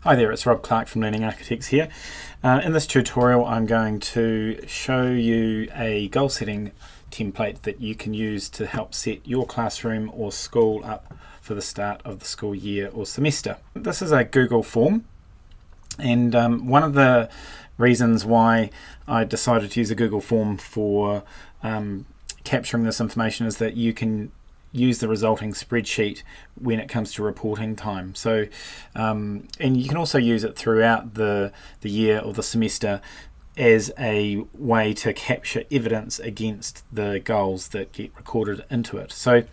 Hi there, it's Rob Clark from Learning Architects here. In this tutorial I'm going to show you a goal setting template that you can use to help set your classroom or school up for the start of the school year or semester. This is a Google form, and one of the reasons why I decided to use a Google form for capturing this information is that you can use the resulting spreadsheet when it comes to reporting time. So, and you can also use it throughout the year or the semester as a way to capture evidence against the goals that get recorded into it. So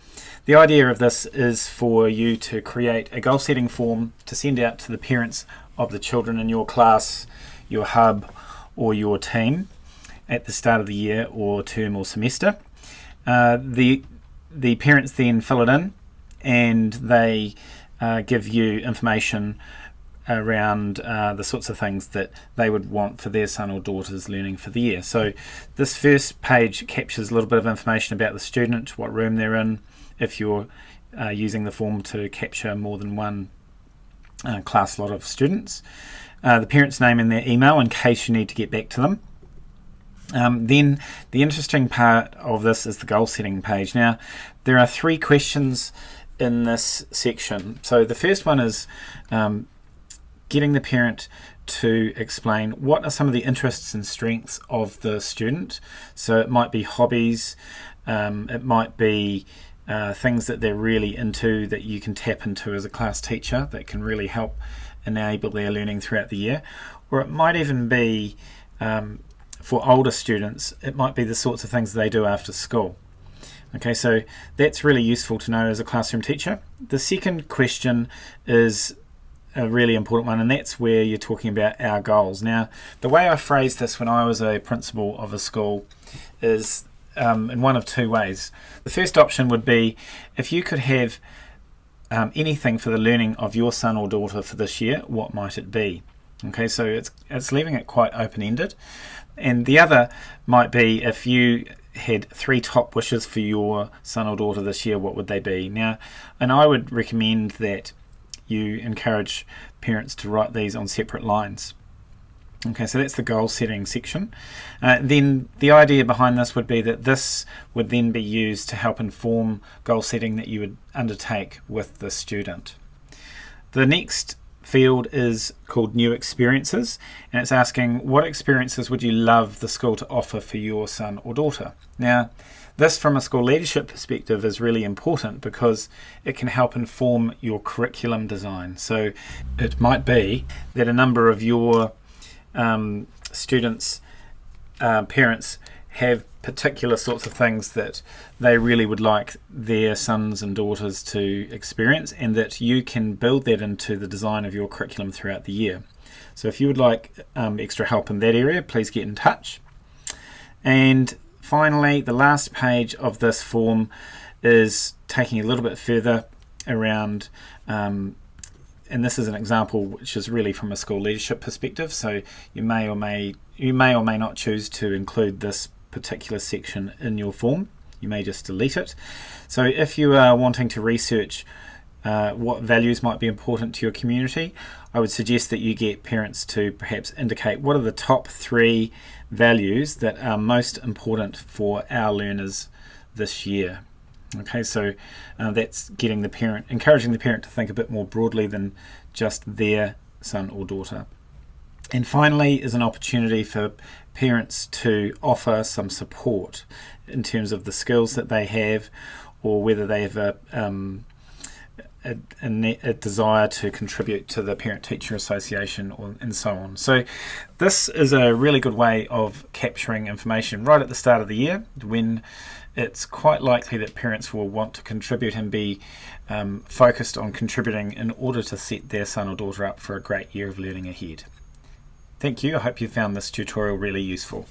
the idea of this is for you to create a goal setting form to send out to the parents of the children in your class, your hub or your team at the start of the year or term or semester. The parents then fill it in and they give you information around the sorts of things that they would want for their son or daughter's learning for the year. So this first page captures a little bit of information about the student, what room they're in, if you're using the form to capture more than one class lot of students, the parent's name and their email in case you need to get back to them. Then the interesting part of this is the goal setting page. Now there are 3 questions in this section. So the first one is getting the parent to explain what are some of the interests and strengths of the student. So it might be hobbies, it might be things that they're really into that you can tap into as a class teacher that can really help enable their learning throughout the year, or it might even be for older students, it might be the sorts of things they do after school. Okay, so that's really useful to know as a classroom teacher. The second question is a really important one, and that's where you're talking about our goals. Now, the way I phrased this when I was a principal of a school is in one of 2 ways. The first option would be if you could have anything for the learning of your son or daughter for this year, what might it be? Okay, so it's leaving it quite open-ended. And the other might be if you had 3 top wishes for your son or daughter this year, what would they be? Now, and I would recommend that you encourage parents to write these on separate lines. Okay, so that's the goal setting section. Then the idea behind this would be that this would then be used to help inform goal setting that you would undertake with the student. The next field is called New Experiences, and it's asking what experiences would you love the school to offer for your son or daughter. Now this from a school leadership perspective is really important because it can help inform your curriculum design. So it might be that a number of your students' parents have particular sorts of things that they really would like their sons and daughters to experience, and that you can build that into the design of your curriculum throughout the year. So if you would like extra help in that area, please get in touch. And finally, the last page of this form is taking a little bit further around and this is an example which is really from a school leadership perspective, so you may or may not choose to include this particular section in your form. You may just delete it. So if you are wanting to research what values might be important to your community, I would suggest that you get parents to perhaps indicate what are the top 3 values that are most important for our learners this year. Okay, so that's getting the parent, encouraging the parent to think a bit more broadly than just their son or daughter. And finally is an opportunity for parents to offer some support in terms of the skills that they have, or whether they have a desire to contribute to the Parent-Teacher Association and so on. So this is a really good way of capturing information right at the start of the year, when it's quite likely that parents will want to contribute and be focused on contributing in order to set their son or daughter up for a great year of learning ahead. Thank you. I hope you found this tutorial really useful.